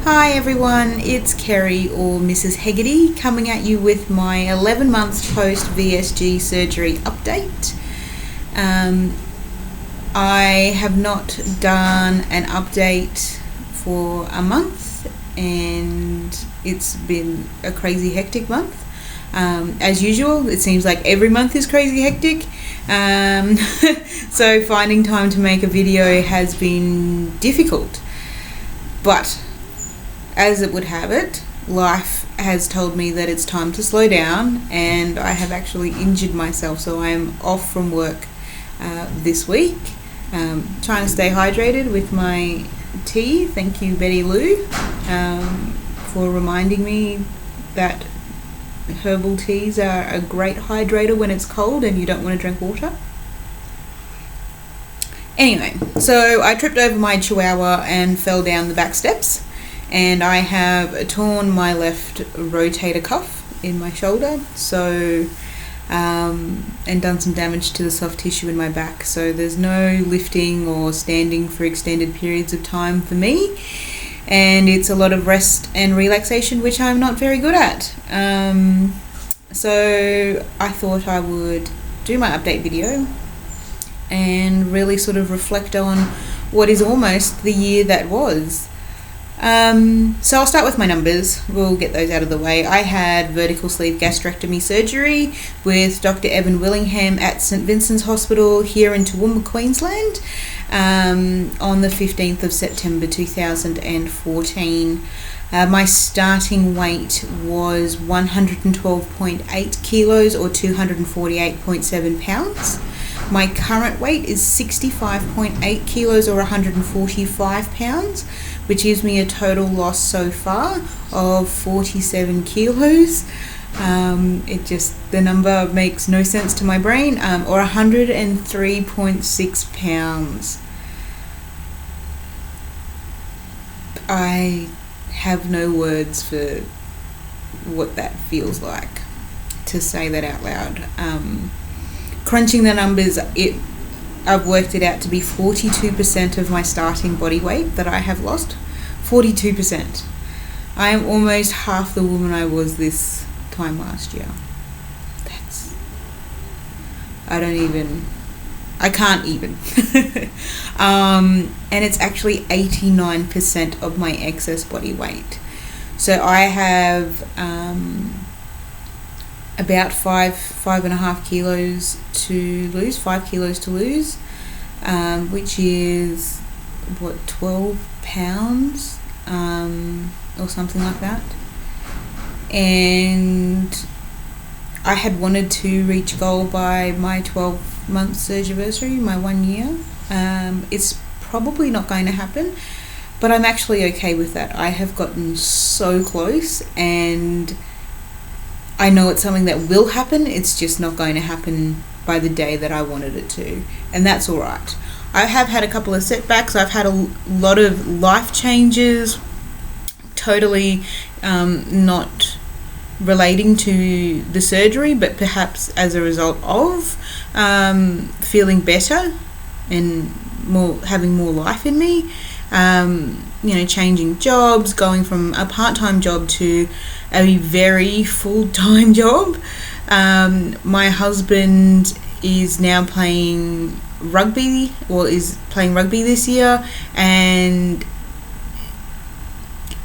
Hi everyone, it's Kerry or Mrs. Hegarty coming at you with my 11 months post VSG surgery update. I have not done an update for a month and it's been a crazy hectic month. As usual, it seems like every month is crazy hectic. So finding time to make a video has been difficult. But as it would have it, life has told me that it's time to slow down, and I have actually injured myself, so I am off from work this week. Trying to stay hydrated with my tea. Thank you, Betty Lou, for reminding me that herbal teas are a great hydrator when it's cold and you don't want to drink water. Anyway, so I tripped over my chihuahua and fell down the back steps, and I have torn my left rotator cuff in my shoulder, and done some damage to the soft tissue in my back. So there's no lifting or standing for extended periods of time for me, and it's a lot of rest and relaxation, which I'm not very good at. So I thought I would do my update video and really sort of reflect on what is almost the year that was. So I'll start with my numbers. We'll get those out of the way. I had vertical sleeve gastrectomy surgery with Dr. Evan Willingham at St Vincent's Hospital here in Toowoomba, Queensland, on the 15th of September 2014. My starting weight was 112.8 kilos or 248.7 pounds. My current weight is 65.8 kilos or 145 pounds, which gives me a total loss so far of 47 kilos. The number makes no sense to my brain, or 103.6 pounds. I have no words for what that feels like to say that out loud. Crunching the numbers, I've worked it out to be 42% of my starting body weight that I have lost. 42%. I am almost half the woman I was this time last year. I can't even. And it's actually 89% of my excess body weight. So I have about 5.5 kilos to lose, 5 kilos to lose, which is 12 pounds, or something like that. And I had wanted to reach goal by my 12-month surgery, my 1 year. It's probably not going to happen, but I'm actually okay with that. I have gotten so close, and I know it's something that will happen. It's just not going to happen by the day that I wanted it to, and that's all right. I have had a couple of setbacks. I've had a lot of life changes, totally not relating to the surgery, but perhaps as a result of feeling better and having more life in me. Changing jobs, going from a part-time job to a very full-time job. My husband is now playing rugby, or is playing rugby this year, and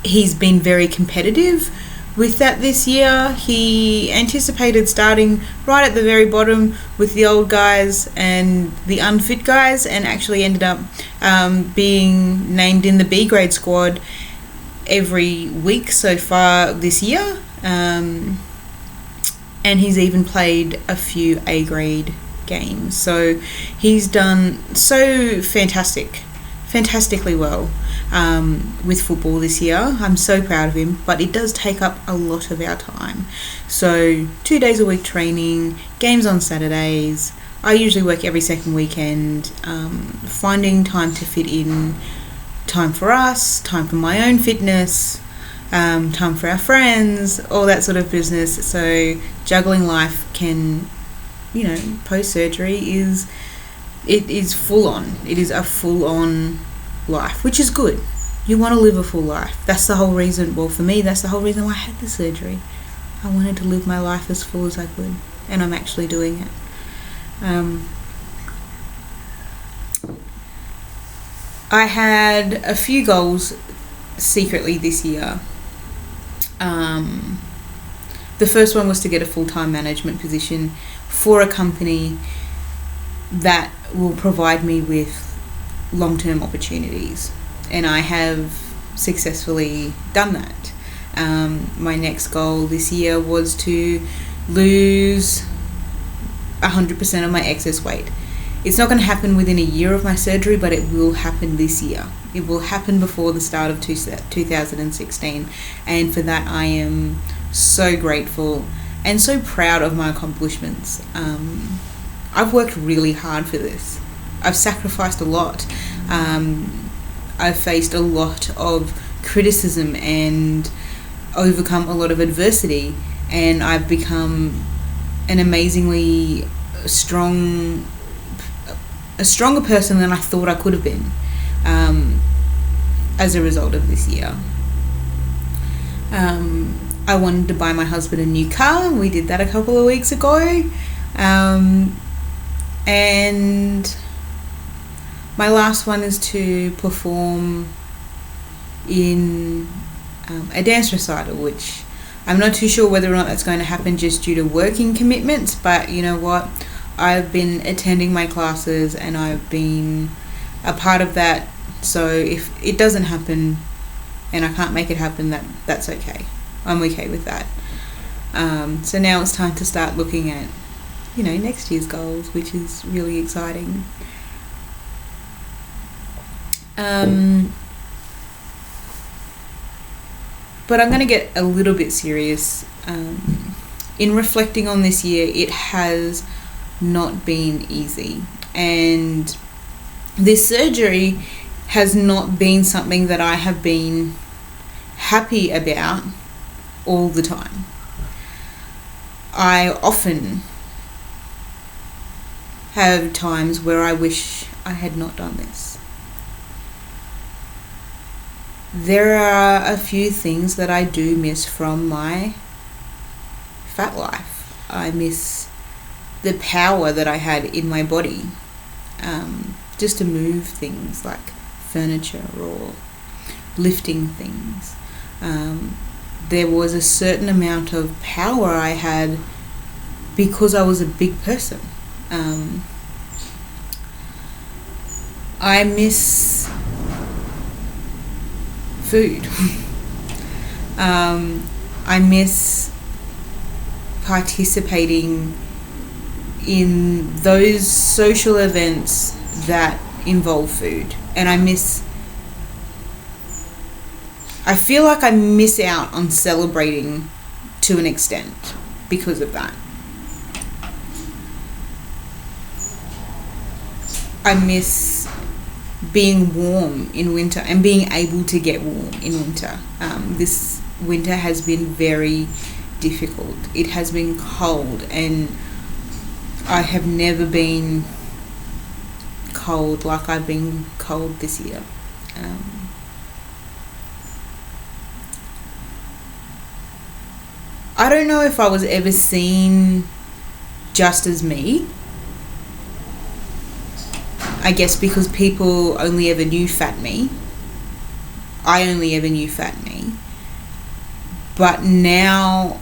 he's been very competitive with that this year. He anticipated starting right at the very bottom with the old guys and the unfit guys, and actually ended up being named in the B grade squad every week so far this year. And he's even played a few A grade games. So he's done so fantastically well with football this year. I'm so proud of him, but it does take up a lot of our time. So 2 days a week training, games on Saturdays. I usually work every second weekend, finding time to fit in time for us, time for my own fitness, time for our friends, all that sort of business. So juggling life can, post-surgery it is full on. It is a full on life, which is good. You want to live a full life. That's the whole reason, well, for me, that's the whole reason why I had the surgery. I wanted to live my life as full as I could, and I'm actually doing it. I had a few goals secretly this year. The first one was to get a full-time management position for a company that will provide me with long-term opportunities, and I have successfully done that. My next goal this year was to lose 100% of my excess weight. It's not going to happen within a year of my surgery, but it will happen this year. It will happen before the start of 2016, and for that I am so grateful and so proud of my accomplishments. I've worked really hard for this. I've sacrificed a lot. I've faced a lot of criticism and overcome a lot of adversity, and I've become an amazingly stronger person than I thought I could have been as a result of this year. I wanted to buy my husband a new car. We did that a couple of weeks ago. And my last one is to perform in a dance recital, which I'm not too sure whether or not that's going to happen just due to working commitments, but you know what? I've been attending my classes and I've been a part of that, so if it doesn't happen and I can't make it happen, that's okay. I'm okay with that. So now it's time to start looking at, next year's goals, which is really exciting. But I'm going to get a little bit serious. In reflecting on this year, it has not been easy. And this surgery has not been something that I have been happy about all the time. I often have times where I wish I had not done this. There are a few things that I do miss from my fat life. I miss the power that I had in my body, just to move things like furniture or lifting things. There was a certain amount of power I had because I was a big person. I miss food. I miss participating in those social events that involve food, and I feel like I miss out on celebrating to an extent because of that. I miss being warm in winter and being able to get warm in winter. This winter has been very difficult. It has been cold, and I have never been cold like I've been cold this year. I don't know if I was ever seen just as me. I guess because people only ever knew fat me. I only ever knew fat me. But now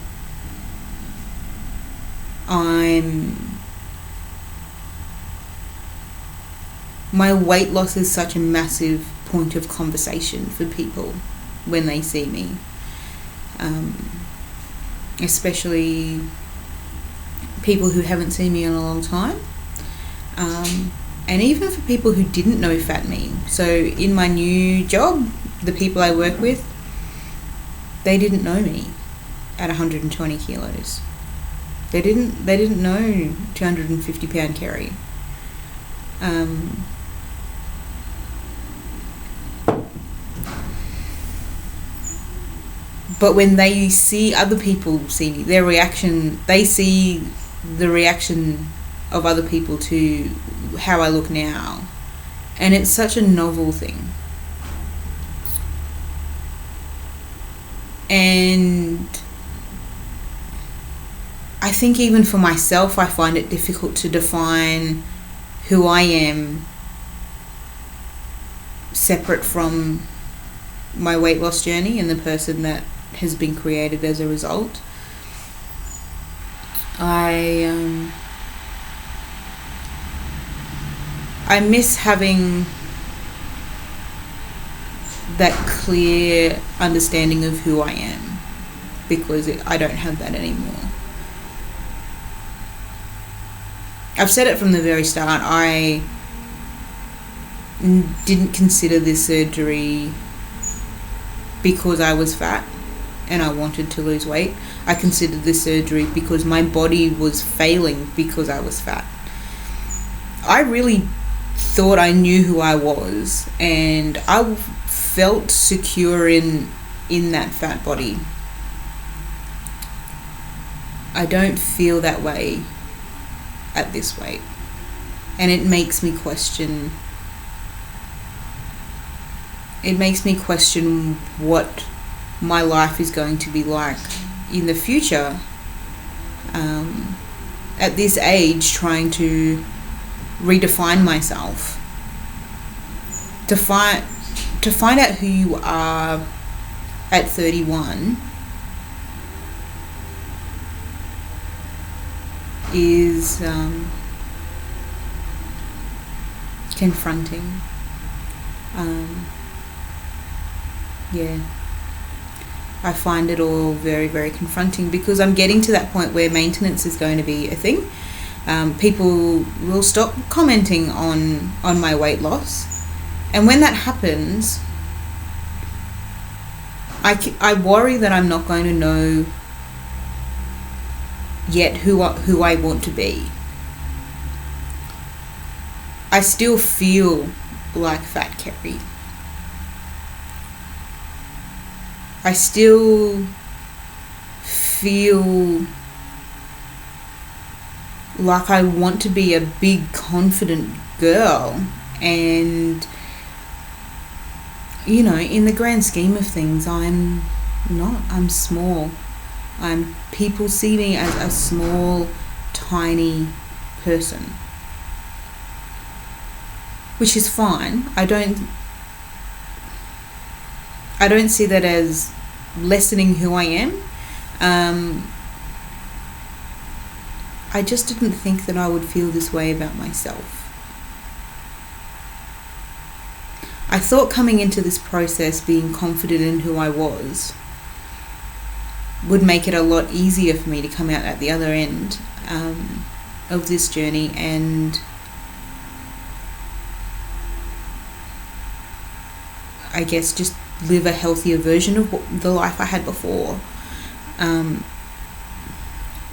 my weight loss is such a massive point of conversation for people when they see me. Especially people who haven't seen me in a long time. And even for people who didn't know fat me. So in my new job, the people I work with, they didn't know me at 120 kilos. They didn't know 250 pound Kerry. But when they see other people see me, they see the reaction of other people to how I look now. And it's such a novel thing. And I think even for myself, I find it difficult to define who I am separate from my weight loss journey and the person that has been created as a result. I miss having that clear understanding of who I am, because I don't have that anymore. I've said it from the very start, I didn't consider this surgery because I was fat and I wanted to lose weight. I considered this surgery because my body was failing because I was fat. I really thought I knew who I was, and I felt secure in that fat body. I don't feel that way at this weight, and it makes me question what my life is going to be like in the future, at this age, trying to redefine myself, to find out who you are at 31 is confronting. I find it all very, very confronting, because I'm getting to that point where maintenance is going to be a thing. People will stop commenting on my weight loss, and when that happens, I worry that I'm not going to know yet who I want to be. I still feel like Fat Kerry. I still feel like I want to be a big, confident girl, and in the grand scheme of things, I'm not. I'm small. People see me as a small, tiny person, which is fine. I don't see that as lessening who I am. I just didn't think that I would feel this way about myself. I thought coming into this process, being confident in who I was, would make it a lot easier for me to come out at the other end of this journey and I guess just live a healthier version of the life I had before,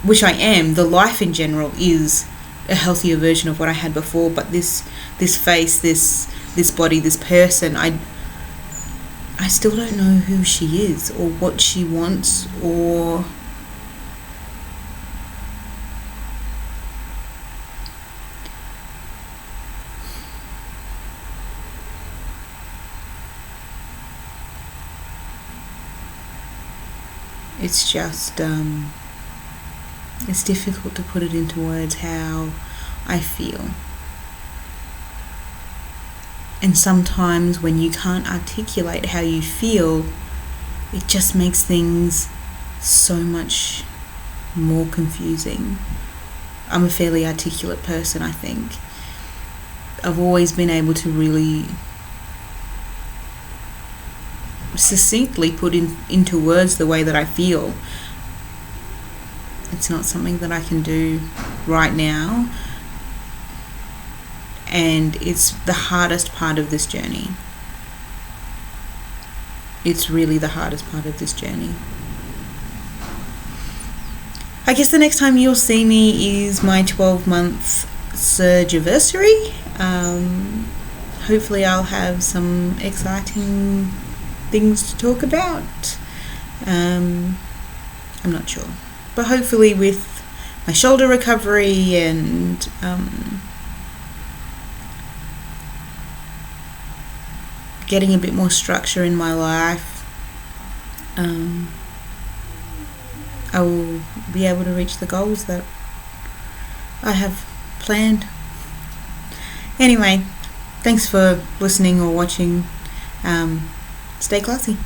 which I am. The life in general is a healthier version of what I had before, but this face, this body, this person, I still don't know who she is or what she wants, or it's just it's difficult to put it into words how I feel. And sometimes when you can't articulate how you feel, it just makes things so much more confusing. I'm a fairly articulate person, I think. I've always been able to really succinctly put into words the way that I feel. It's not something that I can do right now, and it's the hardest part of this journey. It's really the hardest part of this journey. I guess the next time you'll see me is my 12-month surgiversary. Hopefully I'll have some exciting things to talk about. I'm not sure, but hopefully with my shoulder recovery and getting a bit more structure in my life, I will be able to reach the goals that I have planned. Anyway, thanks for listening or watching. Stay classy.